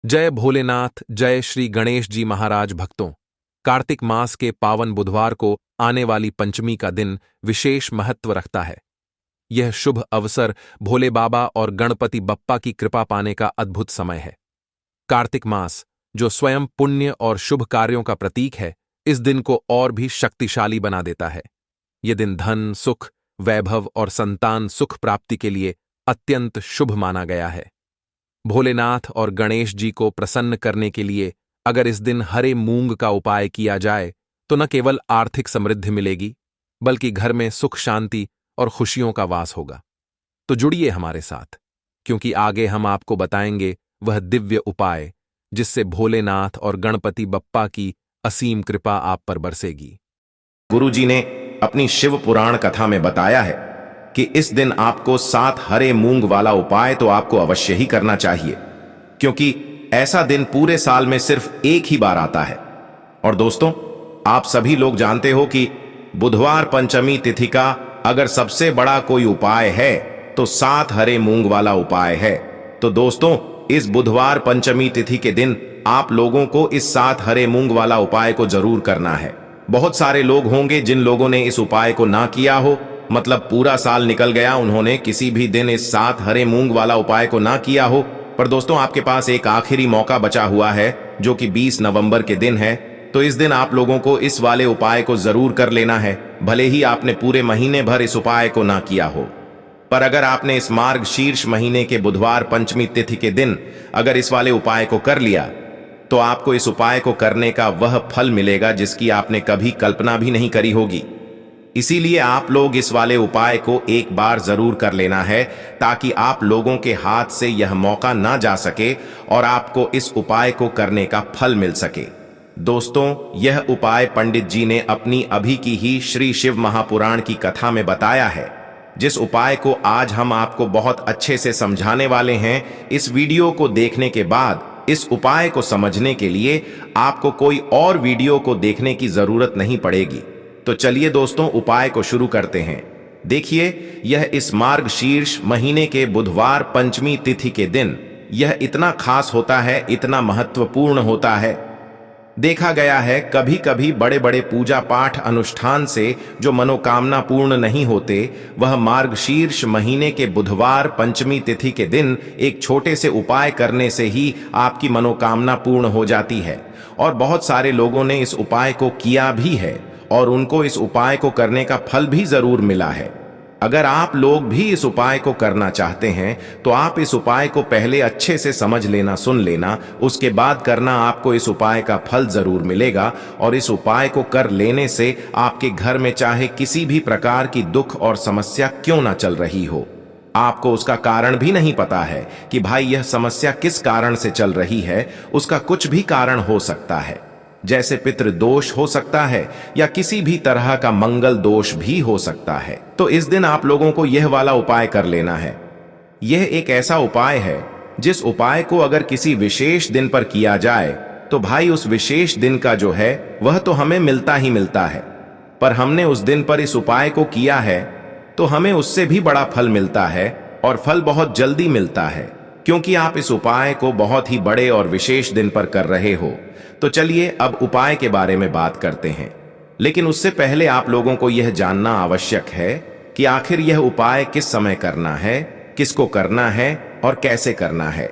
जय भोलेनाथ। जय श्री गणेश जी महाराज। भक्तों, कार्तिक मास के पावन बुधवार को आने वाली पंचमी का दिन विशेष महत्व रखता है। यह शुभ अवसर भोले बाबा और गणपति बप्पा की कृपा पाने का अद्भुत समय है। कार्तिक मास, जो स्वयं पुण्य और शुभ कार्यों का प्रतीक है, इस दिन को और भी शक्तिशाली बना देता है। यह दिन धन, सुख, वैभव और संतान सुख प्राप्ति के लिए अत्यंत शुभ माना गया है। भोलेनाथ और गणेश जी को प्रसन्न करने के लिए अगर इस दिन हरे मूंग का उपाय किया जाए तो न केवल आर्थिक समृद्धि मिलेगी, बल्कि घर में सुख, शांति और खुशियों का वास होगा। तो जुड़िए हमारे साथ, क्योंकि आगे हम आपको बताएंगे वह दिव्य उपाय जिससे भोलेनाथ और गणपति बप्पा की असीम कृपा आप पर बरसेगी। गुरुजी ने अपनी शिव पुराण कथा में बताया है कि इस दिन आपको 7 हरे मूंग वाला उपाय तो आपको अवश्य ही करना चाहिए, क्योंकि ऐसा दिन पूरे साल में सिर्फ एक ही बार आता है। और दोस्तों, आप सभी लोग जानते हो कि बुधवार पंचमी तिथि का अगर सबसे बड़ा कोई उपाय है तो 7 हरे मूंग वाला उपाय है। तो दोस्तों, इस बुधवार पंचमी तिथि के दिन आप लोगों को इस 7 हरे मूंग वाला उपाय को जरूर करना है। बहुत सारे लोग होंगे जिन लोगों ने इस उपाय को ना किया हो, मतलब पूरा साल निकल गया, उन्होंने किसी भी दिन इस 7 हरे मूंग वाला उपाय को ना किया हो। पर दोस्तों, आपके पास एक आखिरी मौका बचा हुआ है, जो कि 20 नवंबर के दिन है। तो इस दिन आप लोगों को इस वाले उपाय को जरूर कर लेना है, भले ही आपने पूरे महीने भर इस उपाय को ना किया हो। पर अगर आपने इस मार्ग शीर्ष महीने के बुधवार पंचमी तिथि के दिन अगर इस वाले उपाय को कर लिया, तो आपको इस उपाय को करने का वह फल मिलेगा जिसकी आपने कभी कल्पना भी नहीं करी होगी। इसीलिए आप लोग इस वाले उपाय को एक बार जरूर कर लेना है, ताकि आप लोगों के हाथ से यह मौका ना जा सके और आपको इस उपाय को करने का फल मिल सके। दोस्तों, यह उपाय पंडित जी ने अपनी अभी की ही श्री शिव महापुराण की कथा में बताया है, जिस उपाय को आज हम आपको बहुत अच्छे से समझाने वाले हैं। इस वीडियो को देखने के बाद इस उपाय को समझने के लिए आपको कोई और वीडियो को देखने की जरूरत नहीं पड़ेगी। तो चलिए दोस्तों, उपाय को शुरू करते हैं। देखिए, यह इस मार्ग शीर्ष महीने के बुधवार पंचमी तिथि के दिन यह इतना खास होता है, इतना महत्वपूर्ण होता है। देखा गया है कभी कभी बड़े बड़े पूजा पाठ अनुष्ठान से जो मनोकामना पूर्ण नहीं होते, वह मार्ग शीर्ष महीने के बुधवार पंचमी तिथि के दिन एक छोटे से उपाय करने से ही आपकी मनोकामना पूर्ण हो जाती है। और बहुत सारे लोगों ने इस उपाय को किया भी है और उनको इस उपाय को करने का फल भी जरूर मिला है। अगर आप लोग भी इस उपाय को करना चाहते हैं तो आप इस उपाय को पहले अच्छे से समझ लेना, सुन लेना, उसके बाद करना। आपको इस उपाय का फल जरूर मिलेगा और इस उपाय को कर लेने से आपके घर में चाहे किसी भी प्रकार की दुख और समस्या क्यों ना चल रही हो, आपको उसका कारण भी नहीं पता है कि भाई यह समस्या किस कारण से चल रही है, उसका कुछ भी कारण हो सकता है। जैसे पितृ दोष हो सकता है या किसी भी तरह का मंगल दोष भी हो सकता है। तो इस दिन आप लोगों को यह वाला उपाय कर लेना है। यह एक ऐसा उपाय है जिस उपाय को अगर किसी विशेष दिन पर किया जाए तो भाई उस विशेष दिन का जो है वह तो हमें मिलता ही मिलता है। पर हमने उस दिन पर इस उपाय को किया है तो हमें उससे भी बड़ा फल मिलता है, और फल बहुत जल्दी मिलता है, क्योंकि आप इस उपाय को बहुत ही बड़े और विशेष दिन पर कर रहे हो। तो चलिए अब उपाय के बारे में बात करते हैं, लेकिन उससे पहले आप लोगों को यह जानना आवश्यक है कि आखिर यह उपाय किस समय करना है, किसको करना है और कैसे करना है।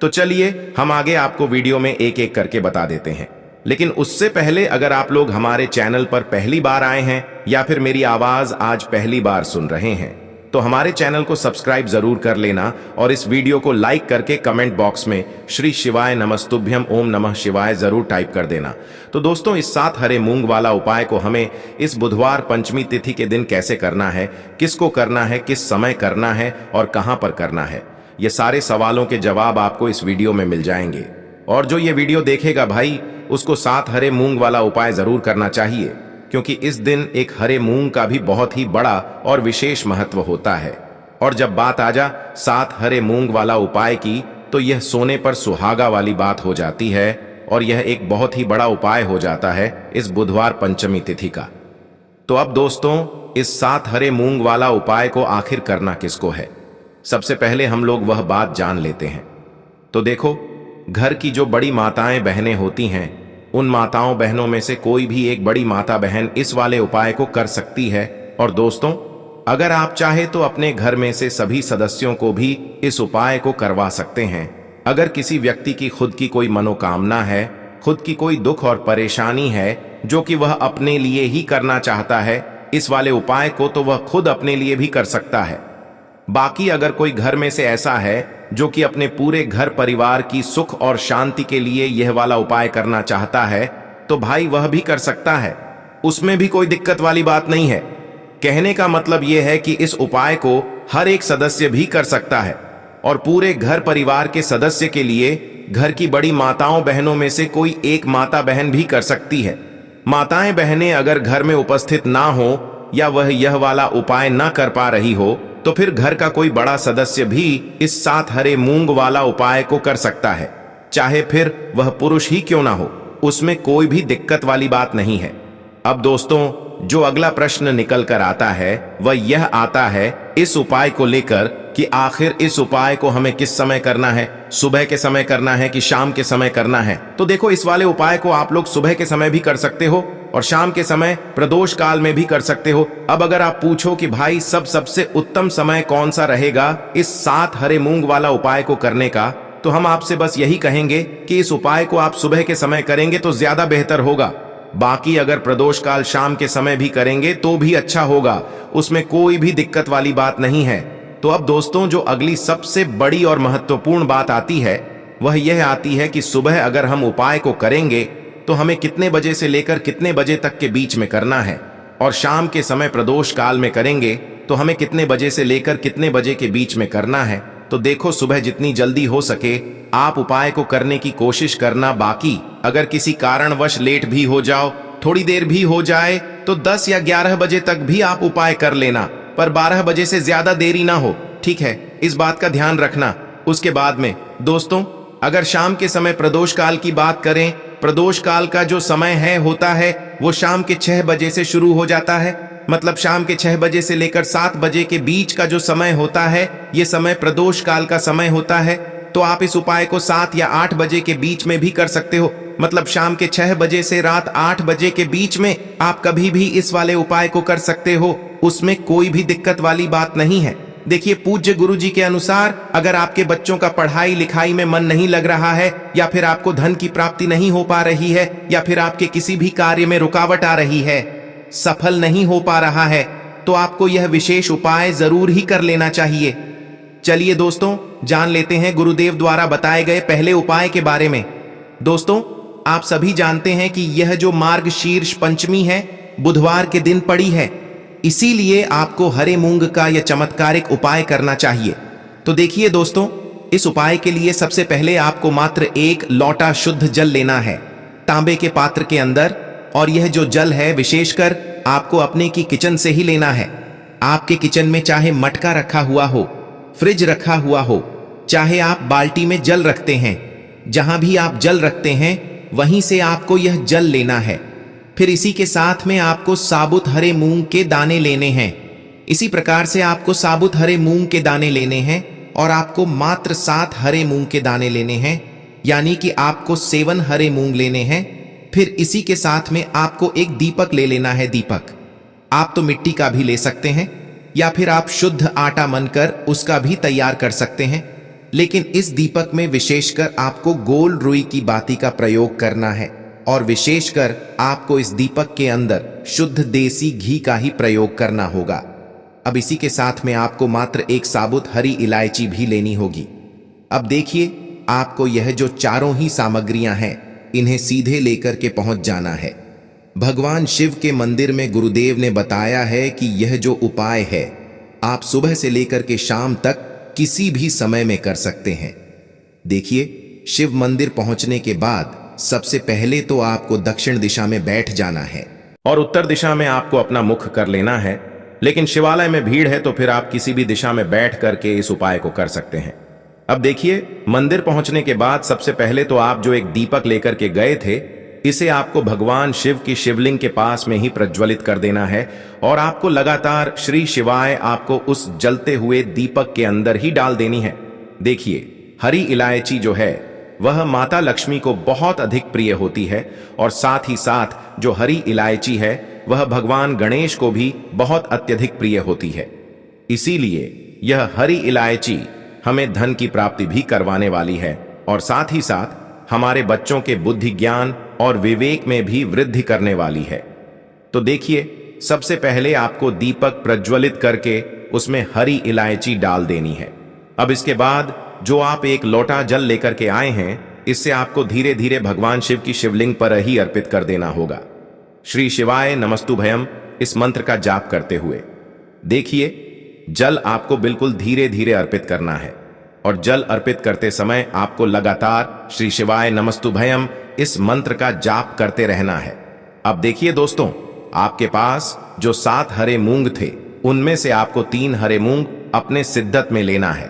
तो चलिए हम आगे आपको वीडियो में एक एक करके बता देते हैं। लेकिन उससे पहले अगर आप लोग हमारे चैनल पर पहली बार आए हैं या फिर मेरी आवाज आज पहली बार सुन रहे हैं, तो हमारे चैनल को सब्सक्राइब जरूर कर लेना और इस वीडियो को लाइक करके कमेंट बॉक्स में श्री शिवाय नमस्तुभ्यम ओम नमः शिवाय जरूर टाइप कर देना। तो दोस्तों, इस 7 हरे मूंग वाला उपाय को हमें इस बुधवार पंचमी तिथि के दिन कैसे करना है, किसको करना है, किस समय करना है और कहां पर करना है, ये सारे सवालों के जवाब आपको इस वीडियो में मिल जाएंगे। और जो ये वीडियो देखेगा भाई, उसको 7 हरे मूंग वाला उपाय जरूर करना चाहिए, क्योंकि इस दिन एक हरे मूंग का भी बहुत ही बड़ा और विशेष महत्व होता है। और जब बात आ जा 7 हरे मूंग वाला उपाय की, तो यह सोने पर सुहागा वाली बात हो जाती है और यह एक बहुत ही बड़ा उपाय हो जाता है इस बुधवार पंचमी तिथि का। तो अब दोस्तों, इस 7 हरे मूंग वाला उपाय को आखिर करना किसको है, सबसे पहले हम लोग वह बात जान लेते हैं। तो देखो, घर की जो बड़ी माताएं बहनें होती हैं, उन माताओं बहनों में से कोई भी एक बड़ी माता बहन इस वाले उपाय को कर सकती है। और दोस्तों, अगर आप चाहे तो अपने घर में से सभी सदस्यों को भी इस उपाय को करवा सकते हैं। अगर किसी व्यक्ति की खुद की कोई मनोकामना है, खुद की कोई दुख और परेशानी है जो कि वह अपने लिए ही करना चाहता है इस वाले उपाय को, तो वह खुद अपने लिए भी कर सकता है। बाकी अगर कोई घर में से ऐसा है जो कि अपने पूरे घर परिवार की सुख और शांति के लिए यह वाला उपाय करना चाहता है, तो भाई वह भी कर सकता है, उसमें भी कोई दिक्कत वाली बात नहीं है। कहने का मतलब यह है कि इस उपाय को हर एक सदस्य भी कर सकता है और पूरे घर परिवार के सदस्य के लिए घर की बड़ी माताओं बहनों में से कोई एक माता बहन भी कर सकती है। माताएं बहनें अगर घर में उपस्थित ना हो या वह यह वाला उपाय ना कर पा रही हो, तो फिर घर का कोई बड़ा सदस्य भी इस 7 हरे मूंग वाला उपाय को कर सकता है, चाहे फिर वह पुरुष ही क्यों ना हो, उसमें कोई भी दिक्कत वाली बात नहीं है। अब दोस्तों, जो अगला प्रश्न निकल कर आता है वह यह आता है इस उपाय को लेकर कि आखिर इस उपाय को हमें किस समय करना है, सुबह के समय करना है कि शाम के समय करना है। तो देखो, इस वाले उपाय को आप लोग सुबह के समय भी कर सकते हो और शाम के समय प्रदोष काल में भी कर सकते हो। अब अगर आप पूछो कि भाई सबसे उत्तम समय कौन सा रहेगा इस 7 हरे मूंग वाला उपाय को करने का, तो हम आपसे बस यही कहेंगे कि इस उपाय को आप सुबह के समय करेंगे तो ज्यादा बेहतर होगा। बाकी अगर प्रदोष काल शाम के समय भी करेंगे तो भी अच्छा होगा, उसमें कोई भी दिक्कत वाली बात नहीं है। तो अब दोस्तों, जो अगली सबसे बड़ी और महत्वपूर्ण बात आती है वह यह आती है कि सुबह अगर हम उपाय को करेंगे तो हमें कितने बजे से लेकर कितने बजे तक के बीच में करना है, और शाम के समय प्रदोष काल में करेंगे तो हमें कितने बजे से लेकर कितने बजे के बीच में करना है। तो देखो, सुबह जितनी जल्दी हो सके आप उपाय को करने की कोशिश करना। बाकी अगर किसी कारणवश लेट भी हो जाओ, थोड़ी देर भी हो जाए, तो 10 या 11 बजे तक भी आप उपाय कर लेना, पर 12 बजे से ज्यादा देरी ना हो, ठीक है? इस बात का ध्यान रखना। उसके बाद में दोस्तों, अगर शाम के समय प्रदोष काल की बात करें, प्रदोष काल का जो समय है होता है वो शाम के 6 बजे से शुरू हो जाता है। मतलब शाम के 6 बजे से लेकर 7 बजे के बीच का जो समय होता है, ये समय प्रदोष काल का समय होता है। तो आप इस उपाय को 7 या 8 बजे के बीच में भी कर सकते हो। मतलब शाम के 6 बजे से रात 8 बजे के बीच में आप कभी भी इस वाले उपाय को कर सकते हो, उसमें कोई भी दिक्कत वाली बात नहीं है। देखिए, पूज्य गुरु जी के अनुसार अगर आपके बच्चों का पढ़ाई लिखाई में मन नहीं लग रहा है, या फिर आपको धन की प्राप्ति नहीं हो पा रही है, या फिर आपके किसी भी कार्य में रुकावट आ रही है, सफल नहीं हो पा रहा है, तो आपको यह विशेष उपाय जरूर ही कर लेना चाहिए। चलिए दोस्तों, जान लेते हैं गुरुदेव द्वारा बताए गए पहले उपाय के बारे में। दोस्तों, आप सभी जानते हैं कि यह जो मार्गशीर्ष पंचमी है, बुधवार के दिन पड़ी है, इसीलिए आपको हरे मूंग का यह चमत्कारिक उपाय करना चाहिए। तो देखिए दोस्तों, इस उपाय के लिए सबसे पहले आपको मात्र 1 लोटा शुद्ध जल लेना है तांबे के पात्र के अंदर, और यह जो जल है विशेषकर आपको अपने की किचन से ही लेना है। आपके किचन में चाहे मटका रखा हुआ हो, फ्रिज रखा हुआ हो, चाहे आप बाल्टी में जल रखते हैं, जहां भी आप जल रखते हैं वहीं से आपको यह जल लेना है। फिर इसी के साथ में आपको साबुत हरे मूंग के दाने लेने हैं। इसी प्रकार से आपको साबुत हरे मूंग के दाने लेने हैं और आपको मात्र 7 हरे मूंग के दाने लेने हैं, यानी कि आपको 7 हरे मूंग लेने हैं। फिर इसी के साथ में आपको एक दीपक ले लेना है। दीपक आप तो मिट्टी का भी ले सकते हैं, या फिर आप शुद्ध आटा मनकर उसका भी तैयार कर सकते हैं, लेकिन इस दीपक में विशेषकर आपको गोल रुई की बाती का प्रयोग करना है, और विशेषकर आपको इस दीपक के अंदर शुद्ध देसी घी का ही प्रयोग करना होगा। अब इसी के साथ में आपको मात्र एक साबुत हरी इलायची भी लेनी होगी। अब देखिए, आपको यह जो चारों ही सामग्रियां हैं, इन्हें सीधे लेकर के पहुंच जाना है। भगवान शिव के मंदिर में गुरुदेव ने बताया है कि यह जो उपाय है आप सुबह से लेकर के शाम तक किसी भी समय में कर सकते हैं। देखिए, शिव मंदिर पहुंचने के बाद सबसे पहले तो आपको दक्षिण दिशा में बैठ जाना है और उत्तर दिशा में आपको अपना मुख कर लेना है। लेकिन शिवालय में भीड़ है तो फिर आप किसी भी दिशा में बैठ करके इस उपाय को कर सकते हैं। अब देखिए, मंदिर पहुंचने के बाद सबसे पहले तो आप जो एक दीपक लेकर के गए थे, इसे आपको भगवान शिव की शिवलिंग के पास में ही प्रज्वलित कर देना है, और आपको लगातार श्री शिवाय आपको उस जलते हुए दीपक के अंदर ही डाल देनी है। देखिए, हरी इलायची जो है वह माता लक्ष्मी को बहुत अधिक प्रिय होती है और साथ ही साथ जो हरी इलायची है वह भगवान गणेश को भी बहुत अत्यधिक प्रिय होती है। इसीलिए यह हरी इलायची हमें धन की प्राप्ति भी करवाने वाली है और साथ ही साथ हमारे बच्चों के बुद्धि ज्ञान और विवेक में भी वृद्धि करने वाली है। तो देखिए, सबसे पहले आपको दीपक प्रज्वलित करके उसमें हरी इलायची डाल देनी है। अब इसके बाद जो आप एक लोटा जल लेकर के आए हैं, इससे आपको धीरे धीरे भगवान शिव की शिवलिंग पर ही अर्पित कर देना होगा। श्री शिवाय नमस्तुभयम इस मंत्र का जाप करते हुए देखिए, जल आपको बिल्कुल धीरे धीरे अर्पित करना है और जल अर्पित करते समय आपको लगातार श्री शिवाय नमस्तुभयम इस मंत्र का जाप करते रहना है। अब देखिए दोस्तों, आपके पास जो 7 हरे मूंग थे, उनमें से आपको 3 हरे मूंग अपने सिद्धत में लेना है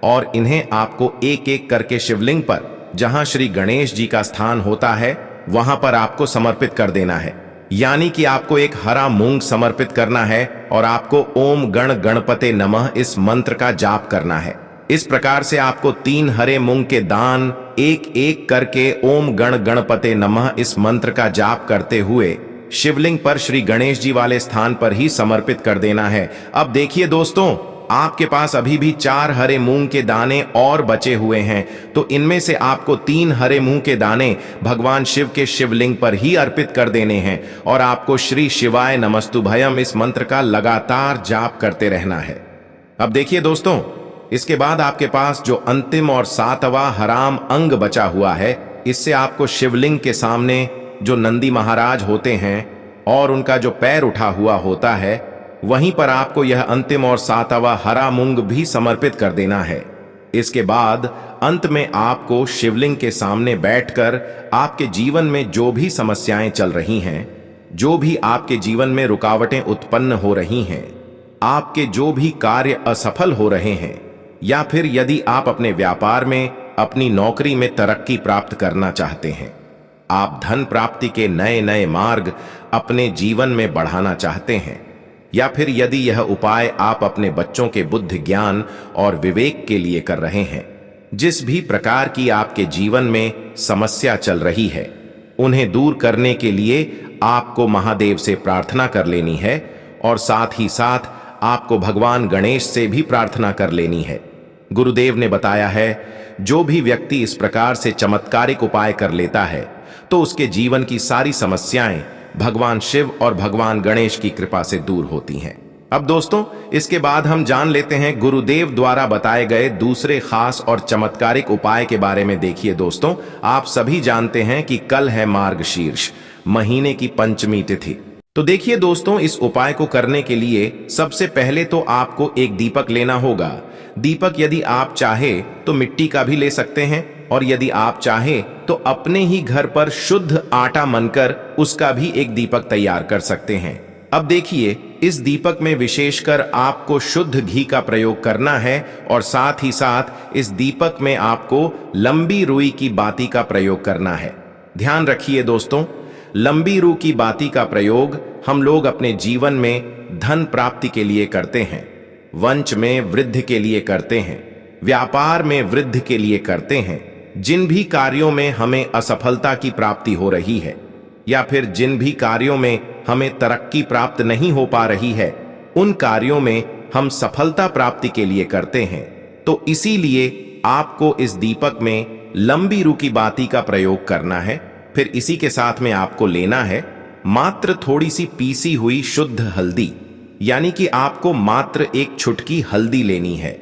और इन्हें आपको एक एक करके शिवलिंग पर, जहां श्री गणेश जी का स्थान होता है, वहां पर आपको समर्पित कर देना है। यानी कि आपको एक हरा मूंग समर्पित करना है और आपको ओम गण गणपते नमः इस मंत्र का जाप करना है। इस प्रकार से आपको 3 हरे मूंग के दान एक एक करके ओम गण गणपते नमः इस मंत्र का जाप करते हुए शिवलिंग पर श्री गणेश जी वाले स्थान पर ही समर्पित कर देना है। अब देखिए दोस्तों, आपके पास अभी भी 4 हरे मूंग के दाने और बचे हुए हैं, तो इनमें से आपको 3 हरे मूंग के दाने भगवान शिव के शिवलिंग पर ही अर्पित कर देने हैं और आपको श्री शिवाय नमस्तुभयम इस मंत्र का लगातार जाप करते रहना है। अब देखिए दोस्तों, इसके बाद आपके पास जो अंतिम और 7वां हराम अंग बचा हुआ है, इससे आपको शिवलिंग के सामने जो नंदी महाराज होते हैं और उनका जो पैर उठा हुआ होता है, वहीं पर आपको यह अंतिम और 7वां हरा मूंग भी समर्पित कर देना है। इसके बाद अंत में आपको शिवलिंग के सामने बैठकर आपके जीवन में जो भी समस्याएं चल रही हैं, जो भी आपके जीवन में रुकावटें उत्पन्न हो रही हैं, आपके जो भी कार्य असफल हो रहे हैं, या फिर यदि आप अपने व्यापार में, अपनी नौकरी में तरक्की प्राप्त करना चाहते हैं, आप धन प्राप्ति के नए नए मार्ग अपने जीवन में बढ़ाना चाहते हैं, या फिर यदि यह उपाय आप अपने बच्चों के बुद्धि ज्ञान और विवेक के लिए कर रहे हैं, जिस भी प्रकार की आपके जीवन में समस्या चल रही है, उन्हें दूर करने के लिए आपको महादेव से प्रार्थना कर लेनी है और साथ ही साथ आपको भगवान गणेश से भी प्रार्थना कर लेनी है। गुरुदेव ने बताया है, जो भी व्यक्ति इस प्रकार से चमत्कारिक उपाय कर लेता है, तो उसके जीवन की सारी समस्याएं भगवान शिव और भगवान गणेश की कृपा से दूर होती हैं। अब दोस्तों, इसके बाद हम जान लेते हैं गुरुदेव द्वारा बताए गए दूसरे खास और चमत्कारिक उपाय के बारे में। देखिए दोस्तों, आप सभी जानते हैं कि कल है मार्गशीर्ष महीने की पंचमी तिथि। तो देखिए दोस्तों, इस उपाय को करने के लिए सबसे पहले तो आपको एक दीपक लेना होगा। दीपक यदि आप चाहे तो मिट्टी का भी ले सकते हैं और यदि आप चाहे तो अपने ही घर पर शुद्ध आटा मनकर उसका भी एक दीपक तैयार कर सकते हैं। अब देखिए, इस दीपक में विशेषकर आपको शुद्ध घी का प्रयोग करना है और साथ ही साथ इस दीपक में आपको लंबी रुई की बाती का प्रयोग करना है। ध्यान रखिए दोस्तों, लंबी रुई की बाती का प्रयोग हम लोग अपने जीवन में धन प्राप्ति के लिए करते हैं, वंश में वृद्धि के लिए करते हैं, व्यापार में वृद्धि के लिए करते हैं। जिन भी कार्यों में हमें असफलता की प्राप्ति हो रही है या फिर जिन भी कार्यों में हमें तरक्की प्राप्त नहीं हो पा रही है, उन कार्यों में हम सफलता प्राप्ति के लिए करते हैं। तो इसीलिए आपको इस दीपक में लंबी रुई की बाती का प्रयोग करना है। फिर इसी के साथ में आपको लेना है मात्र थोड़ी सी पीसी हुई शुद्ध हल्दी, यानी कि आपको मात्र एक चुटकी हल्दी लेनी है।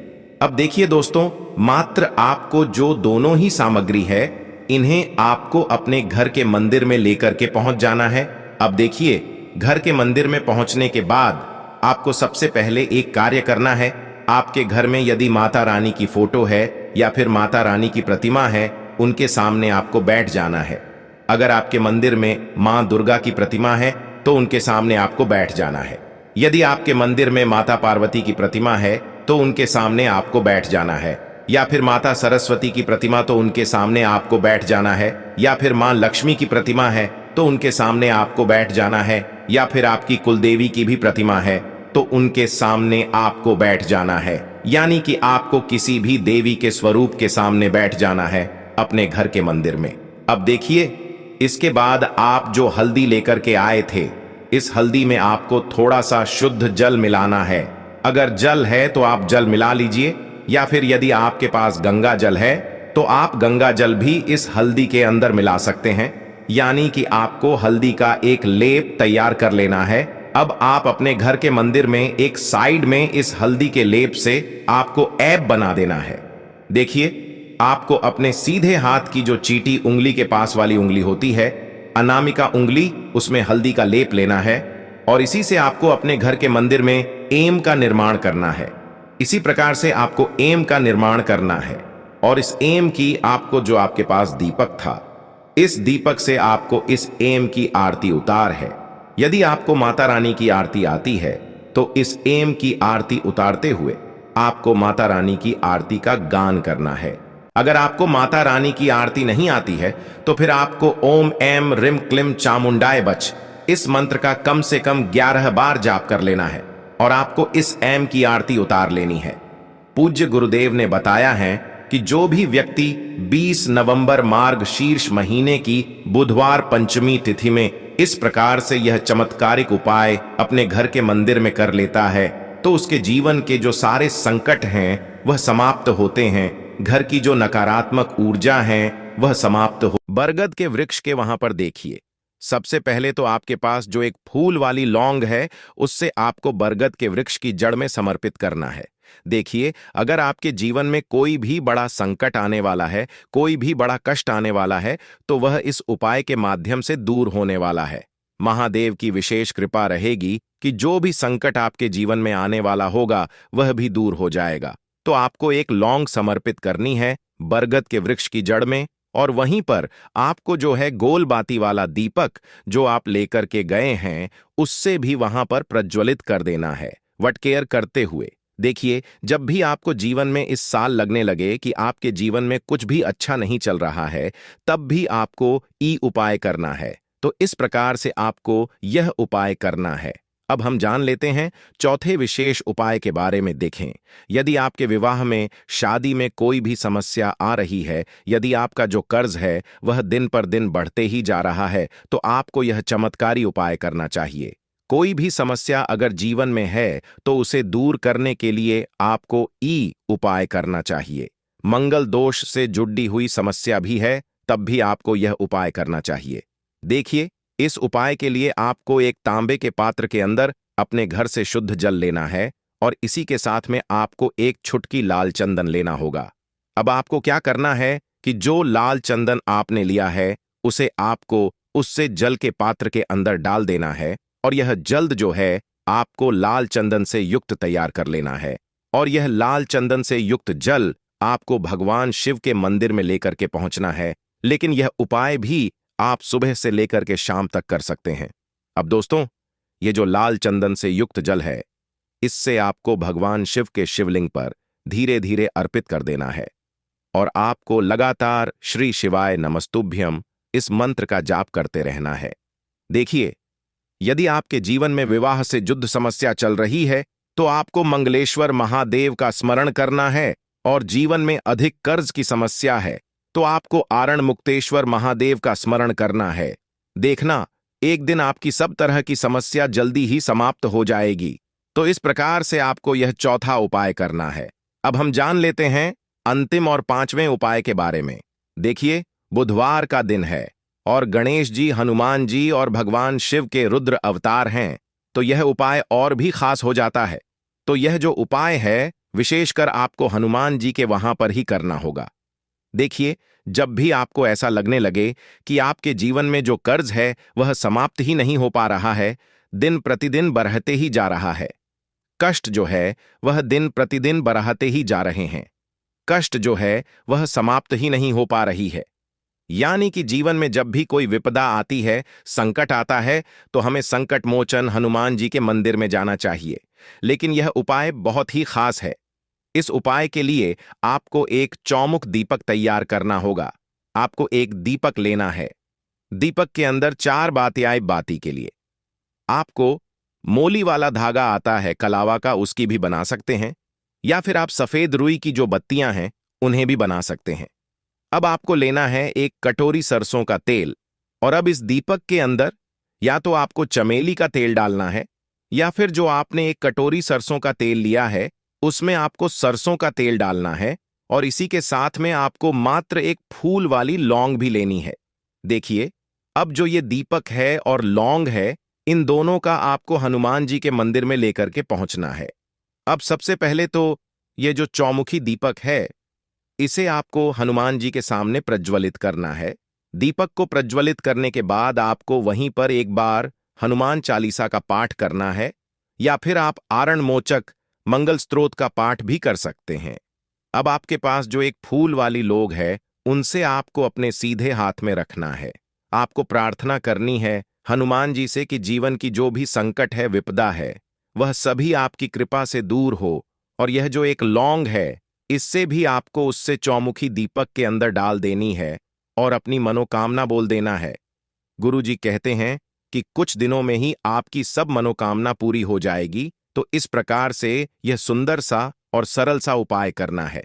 अब देखिए दोस्तों, मात्र आपको जो दोनों ही सामग्री है, इन्हें आपको अपने घर के मंदिर में लेकर के पहुंच जाना है। अब देखिए, घर के मंदिर में पहुंचने के बाद आपको सबसे पहले एक कार्य करना है। आपके घर में यदि माता रानी की फोटो है या फिर माता रानी की प्रतिमा है, उनके सामने आपको बैठ जाना है। अगर आपके मंदिर में मां दुर्गा की प्रतिमा है तो उनके सामने आपको बैठ जाना है। यदि आपके मंदिर में माता पार्वती की प्रतिमा है तो उनके सामने आपको बैठ जाना है, या फिर माता सरस्वती की प्रतिमा तो उनके सामने आपको बैठ जाना है, या फिर मां लक्ष्मी की प्रतिमा है तो उनके सामने आपको बैठ जाना है, या फिर आपकी कुलदेवी की भी प्रतिमा है तो उनके सामने आपको बैठ जाना है। यानी कि आपको किसी भी देवी के स्वरूप के सामने बैठ जाना है। अपने घर के मंदिर में। अब देखिए, इसके बाद आप जो हल्दी लेकर के आए थे, इस हल्दी में आपको थोड़ा सा शुद्ध जल मिलाना है। अगर जल है तो आप जल मिला लीजिए, या फिर यदि आपके पास गंगा जल है तो आप गंगा जल भी इस हल्दी के अंदर मिला सकते हैं। यानी कि आपको हल्दी का एक लेप तैयार कर लेना है। अब आप अपने घर के मंदिर में एक साइड में इस हल्दी के लेप से आपको ऐप बना देना है। देखिए, आपको अपने सीधे हाथ की जो चीटी उंगली के पास वाली उंगली होती है, अनामिका उंगली, उसमें हल्दी का लेप लेना है और इसी से आपको अपने घर के मंदिर में एम का निर्माण करना है। इसी प्रकार से आपको एम का निर्माण करना है और इस एम की आपको जो आपके पास दीपक था, इस दीपक से आपको इस एम की आरती उतार है। यदि आपको माता रानी की आरती आती है तो इस एम की आरती उतारते हुए आपको माता रानी की आरती का गान करना है। अगर आपको माता रानी की आरती नहीं आती है तो फिर आपको ओम एम रिम क्लिम चामुंडाय बच इस मंत्र का कम से कम 11 बार जाप कर लेना है और आपको इस एम की आरती उतार लेनी है। पूज्य गुरुदेव ने बताया है कि जो भी व्यक्ति 20 नवंबर मार्ग शीर्ष महीने की बुधवार पंचमी तिथि में इस प्रकार से यह चमत्कारिक उपाय अपने घर के मंदिर में कर लेता है तो उसके जीवन के जो सारे संकट हैं वह समाप्त होते हैं। घर की जो नकारात्मक ऊर्जा है वह समाप्त हो। बरगद के वृक्ष के वहां पर देखिए, सबसे पहले तो आपके पास जो एक फूल वाली लौंग है उससे आपको बरगद के वृक्ष की जड़ में समर्पित करना है। देखिए, अगर आपके जीवन में कोई भी बड़ा संकट आने वाला है, कोई भी बड़ा कष्ट आने वाला है, तो वह इस उपाय के माध्यम से दूर होने वाला है। महादेव की विशेष कृपा रहेगी कि जो भी संकट आपके जीवन में आने वाला होगा वह भी दूर हो जाएगा। तो आपको एक लौंग समर्पित करनी है बरगद के वृक्ष की जड़ में और वहीं पर आपको जो है गोल बाती वाला दीपक जो आप लेकर के गए हैं उससे भी वहां पर प्रज्वलित कर देना है, वटकेयर करते हुए। देखिए, जब भी आपको जीवन में इस साल लगने लगे कि आपके जीवन में कुछ भी अच्छा नहीं चल रहा है, तब भी आपको ई उपाय करना है। तो इस प्रकार से आपको यह उपाय करना है। अब हम जान लेते हैं चौथे विशेष उपाय के बारे में। देखें, यदि आपके विवाह में, शादी में कोई भी समस्या आ रही है, यदि आपका जो कर्ज है वह दिन पर दिन बढ़ते ही जा रहा है, तो आपको यह चमत्कारी उपाय करना चाहिए। कोई भी समस्या अगर जीवन में है तो उसे दूर करने के लिए आपको ई उपाय करना चाहिए। मंगल दोष से जुड़ी हुई समस्या भी है तब भी आपको यह उपाय करना चाहिए। देखिए, इस उपाय के लिए आपको एक तांबे के पात्र के अंदर अपने घर से शुद्ध जल लेना है और इसी के साथ में आपको एक छुटकी लाल चंदन लेना होगा। अब आपको क्या करना है कि जो लाल चंदन आपने लिया है उसे आपको उससे जल के पात्र के अंदर डाल देना है और यह जल्द जो है आपको लाल चंदन से युक्त तैयार कर लेना है और यह लाल चंदन से युक्त जल आपको भगवान शिव के मंदिर में लेकर के पहुंचना है। लेकिन यह उपाय भी आप सुबह से लेकर के शाम तक कर सकते हैं। अब दोस्तों, ये जो लाल चंदन से युक्त जल है, इससे आपको भगवान शिव के शिवलिंग पर धीरे धीरे अर्पित कर देना है और आपको लगातार श्री शिवाय नमस्तुभ्यम इस मंत्र का जाप करते रहना है। देखिए, यदि आपके जीवन में विवाह से जुद्ध समस्या चल रही है तो आपको मंगलेश्वर महादेव का स्मरण करना है और जीवन में अधिक कर्ज की समस्या है तो आपको आरण मुक्तेश्वर महादेव का स्मरण करना है। देखना, एक दिन आपकी सब तरह की समस्या जल्दी ही समाप्त हो जाएगी। तो इस प्रकार से आपको यह चौथा उपाय करना है। अब हम जान लेते हैं अंतिम और पांचवें उपाय के बारे में। देखिए, बुधवार का दिन है और गणेश जी, हनुमान जी और भगवान शिव के रुद्र अवतार हैं, तो यह उपाय और भी खास हो जाता है। तो यह जो उपाय है विशेषकर आपको हनुमान जी के वहां पर ही करना होगा। देखिए, जब भी आपको ऐसा लगने लगे कि आपके जीवन में जो कर्ज है वह समाप्त ही नहीं हो पा रहा है, दिन प्रतिदिन बढ़ते ही जा रहा है, कष्ट जो है वह दिन प्रतिदिन बढ़ते ही जा रहे हैं, कष्ट जो है वह समाप्त ही नहीं हो पा रही है, यानी कि जीवन में जब भी कोई विपदा आती है, संकट आता है, तो हमें संकट मोचन हनुमान जी के मंदिर में जाना चाहिए। लेकिन यह उपाय बहुत ही खास है। इस उपाय के लिए आपको एक चौमुख दीपक तैयार करना होगा। आपको एक दीपक लेना है। दीपक के अंदर 4 बातियां बाती के लिए आपको मोली वाला धागा आता है कलावा का, उसकी भी बना सकते हैं, या फिर आप सफेद रुई की जो बत्तियां हैं उन्हें भी बना सकते हैं। अब आपको लेना है एक कटोरी सरसों का तेल, और अब इस दीपक के अंदर या तो आपको चमेली का तेल डालना है, या फिर जो आपने एक कटोरी सरसों का तेल लिया है उसमें आपको सरसों का तेल डालना है, और इसी के साथ में आपको मात्र एक फूल वाली लौंग भी लेनी है। देखिए, अब जो ये दीपक है और लौंग है, इन दोनों का आपको हनुमान जी के मंदिर में लेकर के पहुंचना है। अब सबसे पहले तो ये जो चौमुखी दीपक है, इसे आपको हनुमान जी के सामने प्रज्वलित करना है। दीपक को प्रज्वलित करने के बाद आपको वहीं पर एक बार हनुमान चालीसा का पाठ करना है, या फिर आप आरण मोचक मंगल स्तोत्र का पाठ भी कर सकते हैं। अब आपके पास जो एक फूल वाली लोग है, उनसे आपको अपने सीधे हाथ में रखना है। आपको प्रार्थना करनी है हनुमान जी से कि जीवन की जो भी संकट है, विपदा है, वह सभी आपकी कृपा से दूर हो, और यह जो एक लौंग है, इससे भी आपको उससे चौमुखी दीपक के अंदर डाल देनी है और अपनी मनोकामना बोल देना है। गुरु जी कहते हैं कि कुछ दिनों में ही आपकी सब मनोकामना पूरी हो जाएगी, तो इस प्रकार से यह सुंदर सा और सरल सा उपाय करना है।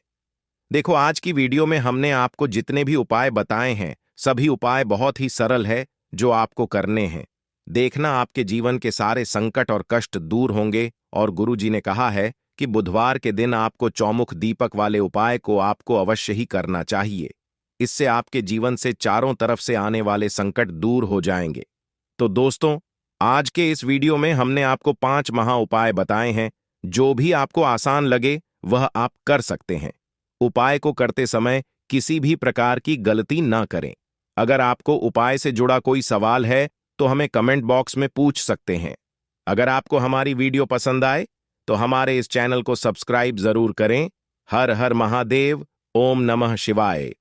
देखो, आज की वीडियो में हमने आपको जितने भी उपाय बताए हैं, सभी उपाय बहुत ही सरल है जो आपको करने हैं। देखना, आपके जीवन के सारे संकट और कष्ट दूर होंगे। और गुरु जी ने कहा है कि बुधवार के दिन आपको चौमुख दीपक वाले उपाय को आपको अवश्य ही करना चाहिए। इससे आपके जीवन से चारों तरफ से आने वाले संकट दूर हो जाएंगे। तो दोस्तों, आज के इस वीडियो में हमने आपको 5 महा उपाय बताए हैं। जो भी आपको आसान लगे वह आप कर सकते हैं। उपाय को करते समय किसी भी प्रकार की गलती ना करें। अगर आपको उपाय से जुड़ा कोई सवाल है तो हमें कमेंट बॉक्स में पूछ सकते हैं। अगर आपको हमारी वीडियो पसंद आए तो हमारे इस चैनल को सब्सक्राइब जरूर करें। हर हर महादेव। ओम नमः शिवाय।